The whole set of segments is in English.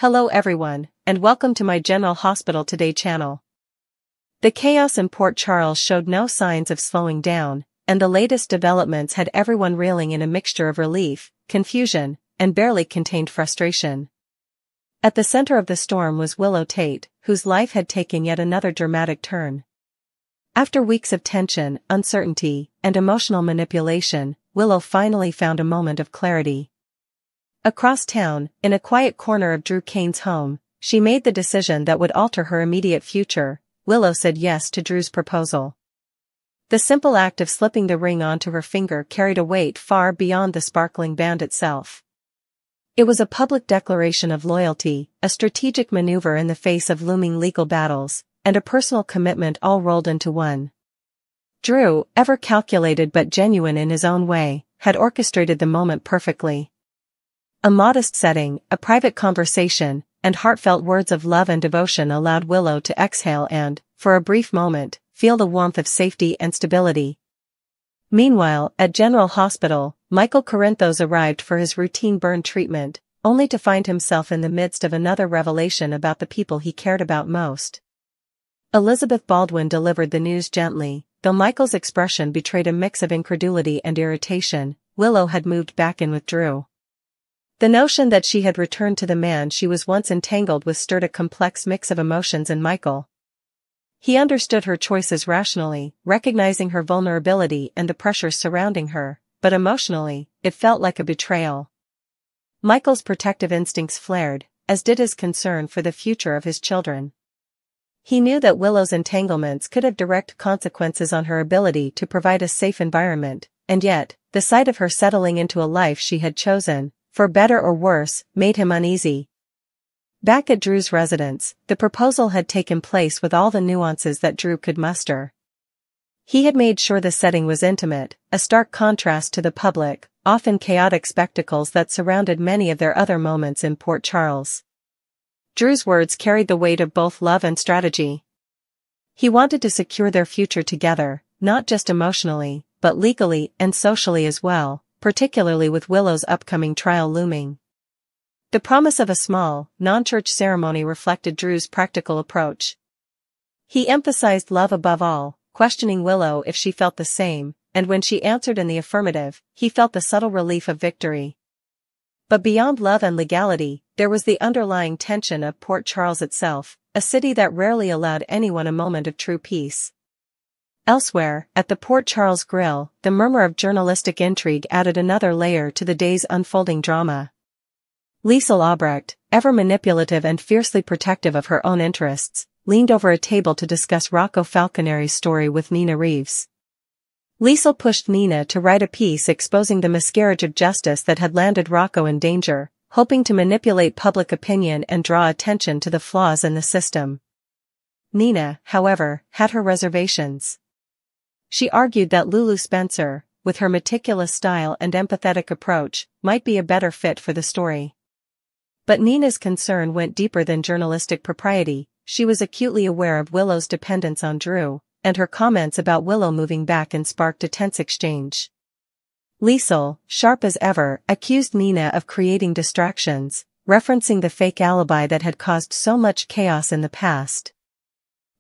Hello everyone, and welcome to my General Hospital Today channel. The chaos in Port Charles showed no signs of slowing down, and the latest developments had everyone reeling in a mixture of relief, confusion, and barely contained frustration. At the center of the storm was Willow Tate, whose life had taken yet another dramatic turn. After weeks of tension, uncertainty, and emotional manipulation, Willow finally found a moment of clarity. Across town, in a quiet corner of Drew Kane's home, she made the decision that would alter her immediate future. Willow said yes to Drew's proposal. The simple act of slipping the ring onto her finger carried a weight far beyond the sparkling band itself. It was a public declaration of loyalty, a strategic maneuver in the face of looming legal battles, and a personal commitment all rolled into one. Drew, ever calculated but genuine in his own way, had orchestrated the moment perfectly. A modest setting, a private conversation, and heartfelt words of love and devotion allowed Willow to exhale and, for a brief moment, feel the warmth of safety and stability. Meanwhile, at General Hospital, Michael Corinthos arrived for his routine burn treatment, only to find himself in the midst of another revelation about the people he cared about most. Elizabeth Baldwin delivered the news gently, though Michael's expression betrayed a mix of incredulity and irritation. Willow had moved back in with Drew. The notion that she had returned to the man she was once entangled with stirred a complex mix of emotions in Michael. He understood her choices rationally, recognizing her vulnerability and the pressures surrounding her, but emotionally, it felt like a betrayal. Michael's protective instincts flared, as did his concern for the future of his children. He knew that Willow's entanglements could have direct consequences on her ability to provide a safe environment, and yet, the sight of her settling into a life she had chosen, for better or worse, made him uneasy. Back at Drew's residence, the proposal had taken place with all the nuances that Drew could muster. He had made sure the setting was intimate, a stark contrast to the public, often chaotic spectacles that surrounded many of their other moments in Port Charles. Drew's words carried the weight of both love and strategy. He wanted to secure their future together, not just emotionally, but legally and socially as well, particularly with Willow's upcoming trial looming. The promise of a small, non-church ceremony reflected Drew's practical approach. He emphasized love above all, questioning Willow if she felt the same, and when she answered in the affirmative, he felt the subtle relief of victory. But beyond love and legality, there was the underlying tension of Port Charles itself, a city that rarely allowed anyone a moment of true peace. Elsewhere, at the Port Charles Grill, the murmur of journalistic intrigue added another layer to the day's unfolding drama. Liesl Albrecht, ever manipulative and fiercely protective of her own interests, leaned over a table to discuss Rocco Falconeri's story with Nina Reeves. Liesl pushed Nina to write a piece exposing the miscarriage of justice that had landed Rocco in danger, hoping to manipulate public opinion and draw attention to the flaws in the system. Nina, however, had her reservations. She argued that Lulu Spencer, with her meticulous style and empathetic approach, might be a better fit for the story. But Nina's concern went deeper than journalistic propriety. She was acutely aware of Willow's dependence on Drew, and her comments about Willow moving back and sparked a tense exchange. Liesl, sharp as ever, accused Nina of creating distractions, referencing the fake alibi that had caused so much chaos in the past.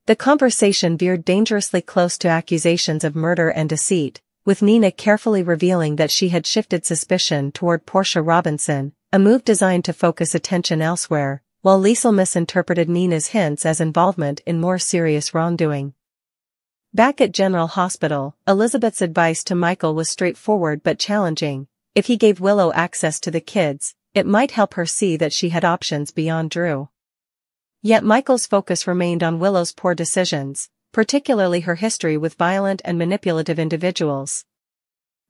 The conversation veered dangerously close to accusations of murder and deceit, with Nina carefully revealing that she had shifted suspicion toward Portia Robinson, a move designed to focus attention elsewhere, while Liesl misinterpreted Nina's hints as involvement in more serious wrongdoing. Back at General Hospital, Elizabeth's advice to Michael was straightforward but challenging. If he gave Willow access to the kids, it might help her see that she had options beyond Drew. Yet Michael's focus remained on Willow's poor decisions, particularly her history with violent and manipulative individuals.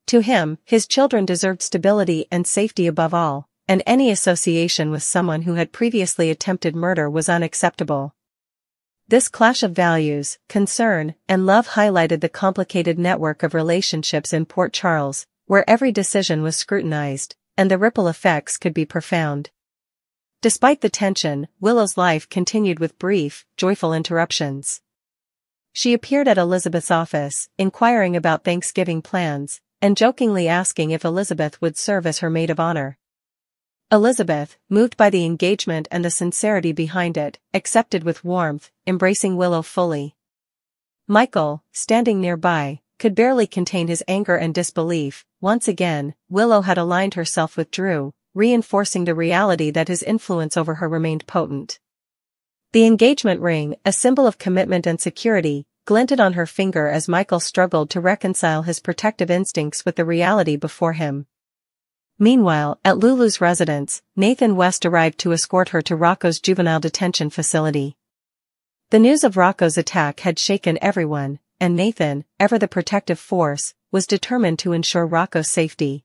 To him, his children deserved stability and safety above all, and any association with someone who had previously attempted murder was unacceptable. This clash of values, concern, and love highlighted the complicated network of relationships in Port Charles, where every decision was scrutinized, and the ripple effects could be profound. Despite the tension, Willow's life continued with brief, joyful interruptions. She appeared at Elizabeth's office, inquiring about Thanksgiving plans, and jokingly asking if Elizabeth would serve as her maid of honor. Elizabeth, moved by the engagement and the sincerity behind it, accepted with warmth, embracing Willow fully. Michael, standing nearby, could barely contain his anger and disbelief. Once again, Willow had aligned herself with Drew, reinforcing the reality that his influence over her remained potent. The engagement ring, a symbol of commitment and security, glinted on her finger as Michael struggled to reconcile his protective instincts with the reality before him. Meanwhile, at Lulu's residence, Nathan West arrived to escort her to Rocco's juvenile detention facility. The news of Rocco's attack had shaken everyone, and Nathan, ever the protective force, was determined to ensure Rocco's safety.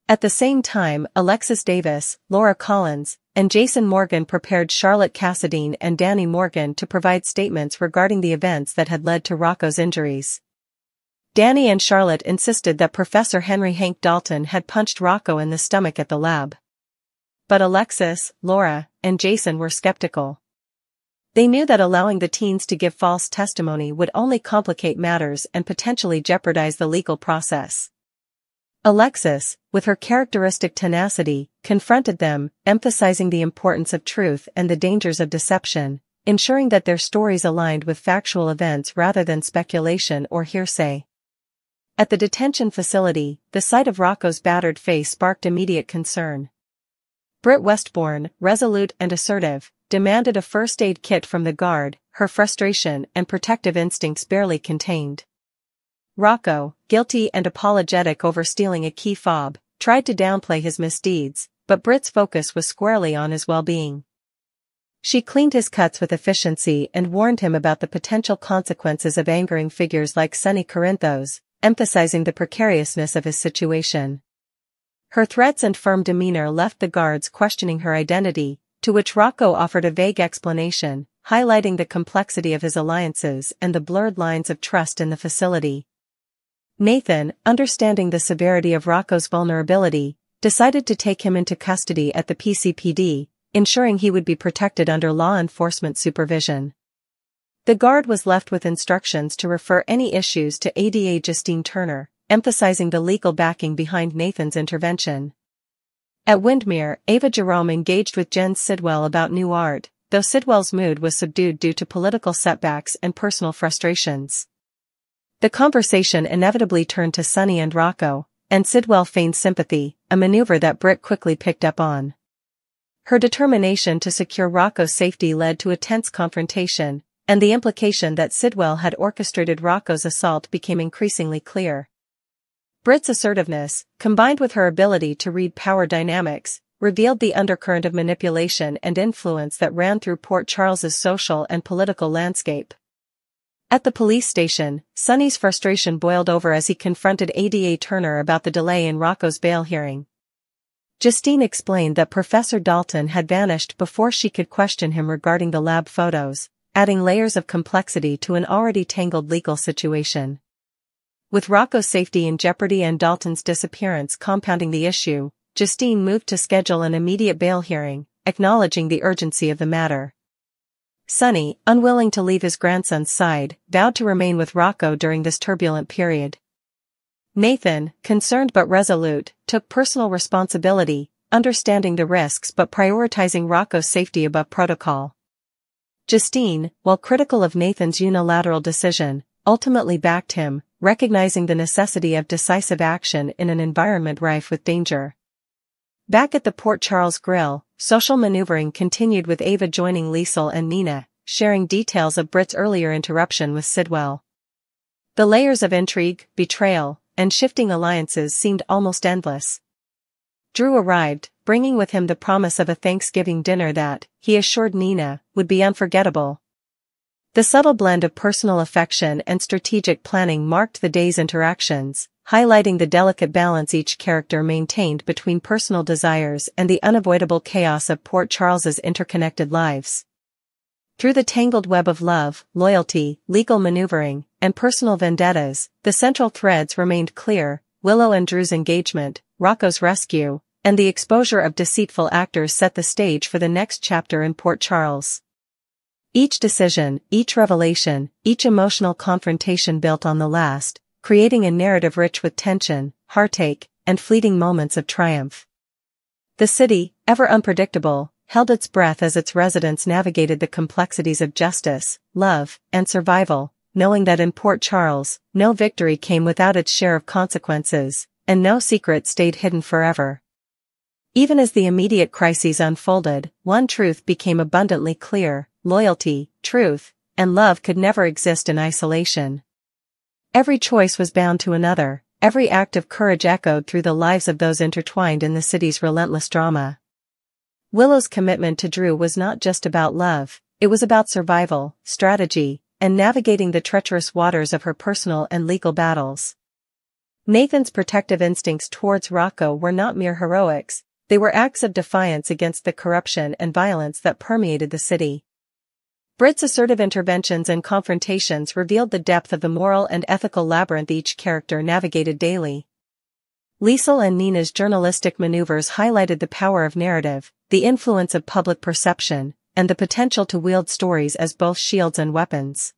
At the same time, Alexis Davis, Laura Collins, and Jason Morgan prepared Charlotte Cassadine and Danny Morgan to provide statements regarding the events that had led to Rocco's injuries. Danny and Charlotte insisted that Professor Henry Hank Dalton had punched Rocco in the stomach at the lab. But Alexis, Laura, and Jason were skeptical. They knew that allowing the teens to give false testimony would only complicate matters and potentially jeopardize the legal process. Alexis, with her characteristic tenacity, confronted them, emphasizing the importance of truth and the dangers of deception, ensuring that their stories aligned with factual events rather than speculation or hearsay. At the detention facility, the sight of Rocco's battered face sparked immediate concern. Britt Westbourne, resolute and assertive, demanded a first aid kit from the guard, her frustration and protective instincts barely contained. Rocco, guilty and apologetic over stealing a key fob, tried to downplay his misdeeds, but Britt's focus was squarely on his well-being. She cleaned his cuts with efficiency and warned him about the potential consequences of angering figures like Sonny Corinthos, emphasizing the precariousness of his situation. Her threats and firm demeanor left the guards questioning her identity, to which Rocco offered a vague explanation, highlighting the complexity of his alliances and the blurred lines of trust in the facility. Nathan, understanding the severity of Rocco's vulnerability, decided to take him into custody at the PCPD, ensuring he would be protected under law enforcement supervision. The guard was left with instructions to refer any issues to ADA Justine Turner, emphasizing the legal backing behind Nathan's intervention. At Windmere, Ava Jerome engaged with Jen Sidwell about new art, though Sidwell's mood was subdued due to political setbacks and personal frustrations. The conversation inevitably turned to Sonny and Rocco, and Sidwell feigned sympathy, a maneuver that Britt quickly picked up on. Her determination to secure Rocco's safety led to a tense confrontation, and the implication that Sidwell had orchestrated Rocco's assault became increasingly clear. Britt's assertiveness, combined with her ability to read power dynamics, revealed the undercurrent of manipulation and influence that ran through Port Charles's social and political landscape. At the police station, Sonny's frustration boiled over as he confronted ADA Turner about the delay in Rocco's bail hearing. Justine explained that Professor Dalton had vanished before she could question him regarding the lab photos, adding layers of complexity to an already tangled legal situation. With Rocco's safety in jeopardy and Dalton's disappearance compounding the issue, Justine moved to schedule an immediate bail hearing, acknowledging the urgency of the matter. Sonny, unwilling to leave his grandson's side, vowed to remain with Rocco during this turbulent period. Nathan, concerned but resolute, took personal responsibility, understanding the risks but prioritizing Rocco's safety above protocol. Justine, while critical of Nathan's unilateral decision, ultimately backed him, recognizing the necessity of decisive action in an environment rife with danger. Back at the Port Charles Grill, social maneuvering continued with Ava joining Liesl and Nina, sharing details of Britt's earlier interruption with Sidwell. The layers of intrigue, betrayal, and shifting alliances seemed almost endless. Drew arrived, bringing with him the promise of a Thanksgiving dinner that, he assured Nina, would be unforgettable. The subtle blend of personal affection and strategic planning marked the day's interactions, highlighting the delicate balance each character maintained between personal desires and the unavoidable chaos of Port Charles's interconnected lives. Through the tangled web of love, loyalty, legal maneuvering, and personal vendettas, the central threads remained clear: Willow and Drew's engagement, Rocco's rescue, and the exposure of deceitful actors set the stage for the next chapter in Port Charles. Each decision, each revelation, each emotional confrontation built on the last, creating a narrative rich with tension, heartache, and fleeting moments of triumph. The city, ever unpredictable, held its breath as its residents navigated the complexities of justice, love, and survival, knowing that in Port Charles, no victory came without its share of consequences, and no secret stayed hidden forever. Even as the immediate crises unfolded, one truth became abundantly clear: loyalty, truth, and love could never exist in isolation. Every choice was bound to another, every act of courage echoed through the lives of those intertwined in the city's relentless drama. Willow's commitment to Drew was not just about love, it was about survival, strategy, and navigating the treacherous waters of her personal and legal battles. Nathan's protective instincts towards Rocco were not mere heroics, they were acts of defiance against the corruption and violence that permeated the city. Britt's assertive interventions and confrontations revealed the depth of the moral and ethical labyrinth each character navigated daily. Liesl and Nina's journalistic maneuvers highlighted the power of narrative, the influence of public perception, and the potential to wield stories as both shields and weapons.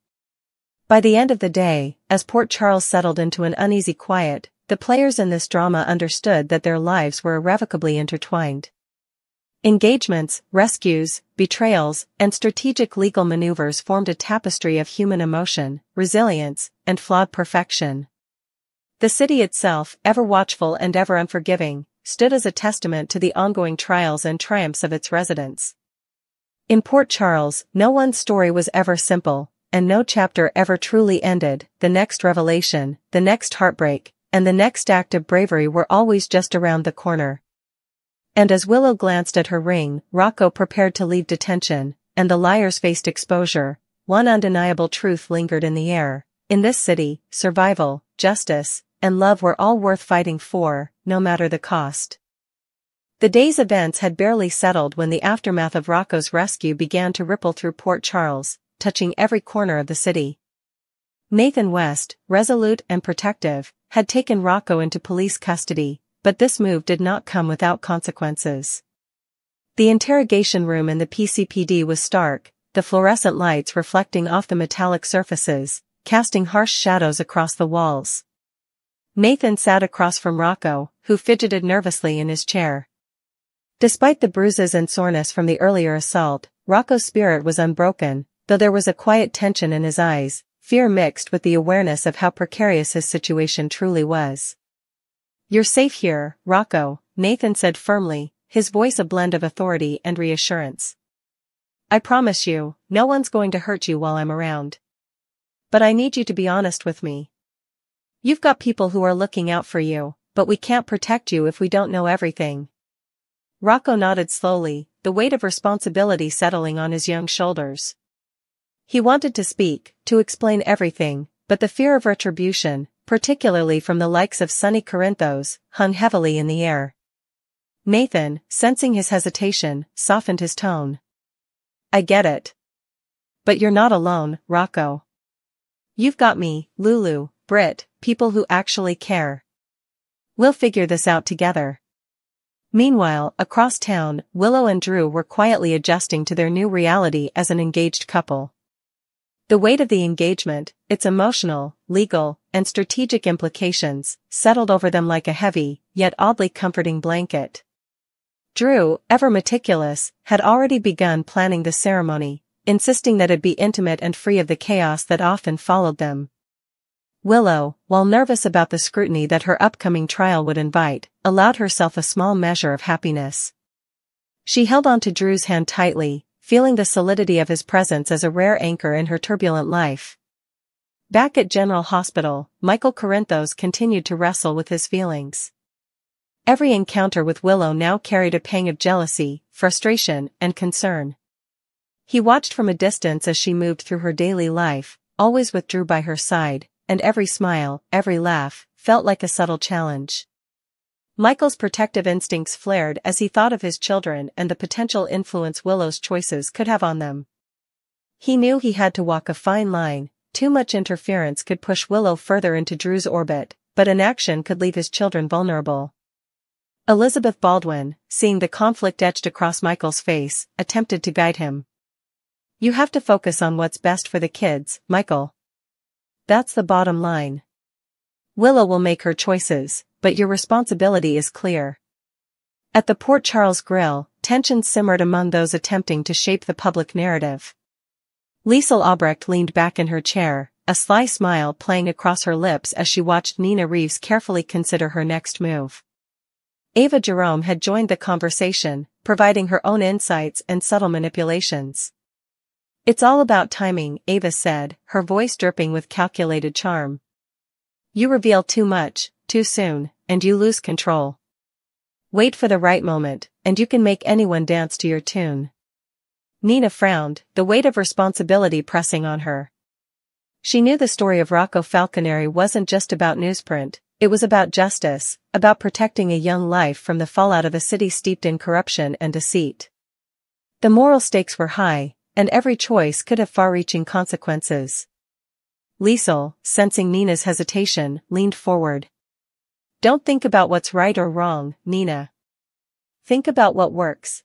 By the end of the day, as Port Charles settled into an uneasy quiet, the players in this drama understood that their lives were irrevocably intertwined. Engagements, rescues, betrayals, and strategic legal maneuvers formed a tapestry of human emotion, resilience, and flawed perfection. The city itself, ever watchful and ever unforgiving, stood as a testament to the ongoing trials and triumphs of its residents. In Port Charles, no one's story was ever simple, and no chapter ever truly ended. The next revelation, the next heartbreak, and the next act of bravery were always just around the corner. And as Willow glanced at her ring, Rocco prepared to leave detention, and the liars faced exposure, one undeniable truth lingered in the air: in this city, survival, justice, and love were all worth fighting for, no matter the cost. The day's events had barely settled when the aftermath of Rocco's rescue began to ripple through Port Charles, touching every corner of the city. Nathan West, resolute and protective, had taken Rocco into police custody, but this move did not come without consequences. The interrogation room in the PCPD was stark, the fluorescent lights reflecting off the metallic surfaces, casting harsh shadows across the walls. Nathan sat across from Rocco, who fidgeted nervously in his chair. Despite the bruises and soreness from the earlier assault, Rocco's spirit was unbroken, though there was a quiet tension in his eyes, fear mixed with the awareness of how precarious his situation truly was. "You're safe here, Rocco," Nathan said firmly, his voice a blend of authority and reassurance. "I promise you, no one's going to hurt you while I'm around. But I need you to be honest with me. You've got people who are looking out for you, but we can't protect you if we don't know everything." Rocco nodded slowly, the weight of responsibility settling on his young shoulders. He wanted to speak, to explain everything, but the fear of retribution, particularly from the likes of Sonny Corinthos, hung heavily in the air. Nathan, sensing his hesitation, softened his tone. "I get it. But you're not alone, Rocco. You've got me, Lulu, Britt, people who actually care. We'll figure this out together." Meanwhile, across town, Willow and Drew were quietly adjusting to their new reality as an engaged couple. The weight of the engagement, its emotional, legal, and strategic implications, settled over them like a heavy, yet oddly comforting blanket. Drew, ever meticulous, had already begun planning the ceremony, insisting that it be intimate and free of the chaos that often followed them. Willow, while nervous about the scrutiny that her upcoming trial would invite, allowed herself a small measure of happiness. She held on to Drew's hand tightly, feeling the solidity of his presence as a rare anchor in her turbulent life. Back at General Hospital, Michael Corinthos continued to wrestle with his feelings. Every encounter with Willow now carried a pang of jealousy, frustration, and concern. He watched from a distance as she moved through her daily life, always with Drew by her side, and every smile, every laugh, felt like a subtle challenge. Michael's protective instincts flared as he thought of his children and the potential influence Willow's choices could have on them. He knew he had to walk a fine line. Too much interference could push Willow further into Drew's orbit, but inaction could leave his children vulnerable. Elizabeth Baldwin, seeing the conflict etched across Michael's face, attempted to guide him. "You have to focus on what's best for the kids, Michael. That's the bottom line. Willow will make her choices, but your responsibility is clear." At the Port Charles Grill, tension simmered among those attempting to shape the public narrative. Liesl Albrecht leaned back in her chair, a sly smile playing across her lips as she watched Nina Reeves carefully consider her next move. Ava Jerome had joined the conversation, providing her own insights and subtle manipulations. "It's all about timing," Ava said, her voice dripping with calculated charm. "You reveal too much, too soon, and you lose control. Wait for the right moment, and you can make anyone dance to your tune." Nina frowned, the weight of responsibility pressing on her. She knew the story of Rocco Falconeri wasn't just about newsprint, it was about justice, about protecting a young life from the fallout of a city steeped in corruption and deceit. The moral stakes were high, and every choice could have far-reaching consequences. Liesl, sensing Nina's hesitation, leaned forward. "Don't think about what's right or wrong, Nina. Think about what works.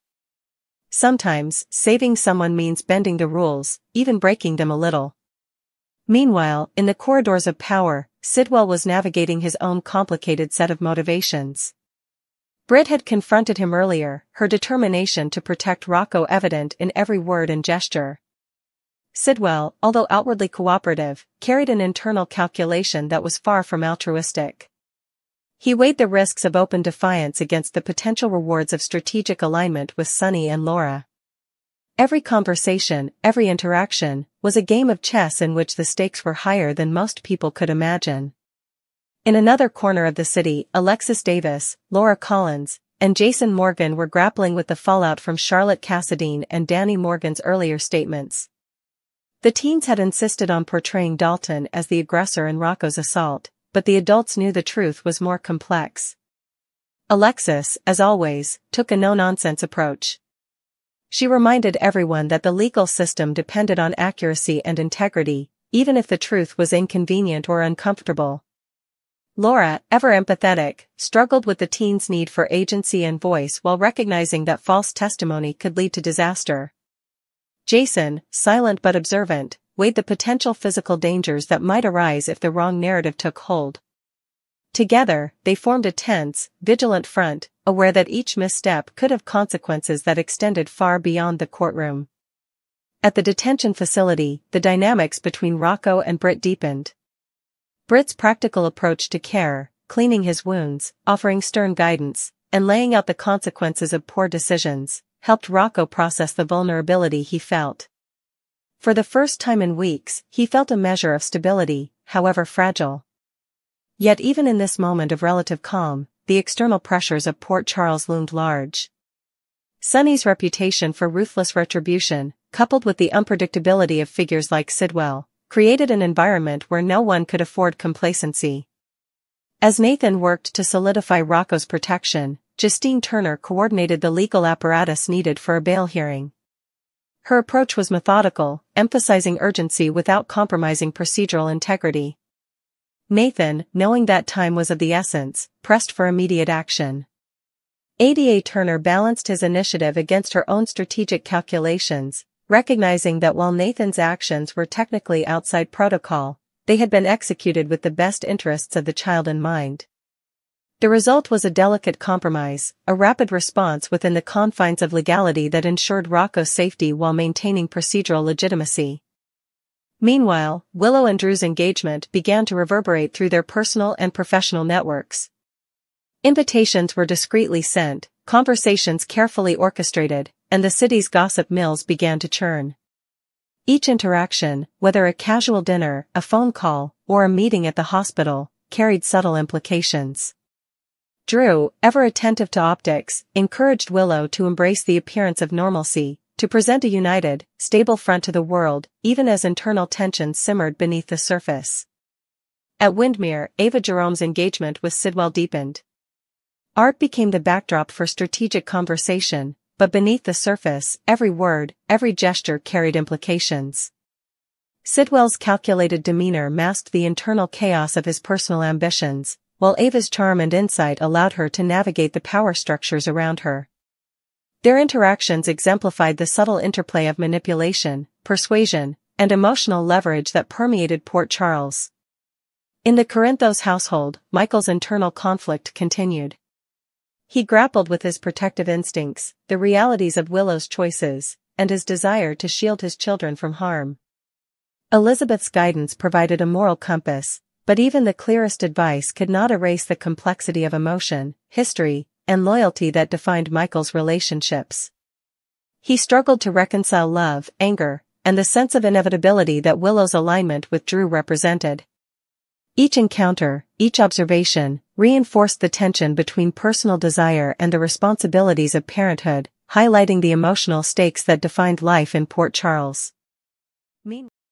Sometimes, saving someone means bending the rules, even breaking them a little." Meanwhile, in the corridors of power, Sidwell was navigating his own complicated set of motivations. Britt had confronted him earlier, her determination to protect Rocco evident in every word and gesture. Sidwell, although outwardly cooperative, carried an internal calculation that was far from altruistic. He weighed the risks of open defiance against the potential rewards of strategic alignment with Sunny and Laura. Every conversation, every interaction, was a game of chess in which the stakes were higher than most people could imagine. In another corner of the city, Alexis Davis, Laura Collins, and Jason Morgan were grappling with the fallout from Charlotte Cassadine and Danny Morgan's earlier statements. The teens had insisted on portraying Dalton as the aggressor in Rocco's assault, but the adults knew the truth was more complex. Alexis, as always, took a no-nonsense approach. She reminded everyone that the legal system depended on accuracy and integrity, even if the truth was inconvenient or uncomfortable. Laura, ever empathetic, struggled with the teens' need for agency and voice while recognizing that false testimony could lead to disaster. Jason, silent but observant, weighed the potential physical dangers that might arise if the wrong narrative took hold. Together, they formed a tense, vigilant front, aware that each misstep could have consequences that extended far beyond the courtroom. At the detention facility, the dynamics between Rocco and Britt deepened. Britt's practical approach to care, cleaning his wounds, offering stern guidance, and laying out the consequences of poor decisions, helped Rocco process the vulnerability he felt. For the first time in weeks, he felt a measure of stability, however fragile. Yet even in this moment of relative calm, the external pressures of Port Charles loomed large. Sunny's reputation for ruthless retribution, coupled with the unpredictability of figures like Sidwell, created an environment where no one could afford complacency. As Nathan worked to solidify Rocco's protection, Justine Turner coordinated the legal apparatus needed for a bail hearing. Her approach was methodical, emphasizing urgency without compromising procedural integrity. Nathan, knowing that time was of the essence, pressed for immediate action. Ada Turner balanced his initiative against her own strategic calculations, recognizing that while Nathan's actions were technically outside protocol, they had been executed with the best interests of the child in mind. The result was a delicate compromise, a rapid response within the confines of legality that ensured Rocco's safety while maintaining procedural legitimacy. Meanwhile, Willow and Drew's engagement began to reverberate through their personal and professional networks. Invitations were discreetly sent, conversations carefully orchestrated, and the city's gossip mills began to churn. Each interaction, whether a casual dinner, a phone call, or a meeting at the hospital, carried subtle implications. Drew, ever attentive to optics, encouraged Willow to embrace the appearance of normalcy, to present a united, stable front to the world, even as internal tensions simmered beneath the surface. At Windmere, Ava Jerome's engagement with Sidwell deepened. Art became the backdrop for strategic conversation, but beneath the surface, every word, every gesture carried implications. Sidwell's calculated demeanor masked the internal chaos of his personal ambitions, while Ava's charm and insight allowed her to navigate the power structures around her. Their interactions exemplified the subtle interplay of manipulation, persuasion, and emotional leverage that permeated Port Charles. In the Corinthos household, Michael's internal conflict continued. He grappled with his protective instincts, the realities of Willow's choices, and his desire to shield his children from harm. Elizabeth's guidance provided a moral compass, but even the clearest advice could not erase the complexity of emotion, history, and loyalty that defined Michael's relationships. He struggled to reconcile love, anger, and the sense of inevitability that Willow's alignment with Drew represented. Each encounter, each observation, reinforced the tension between personal desire and the responsibilities of parenthood, highlighting the emotional stakes that defined life in Port Charles.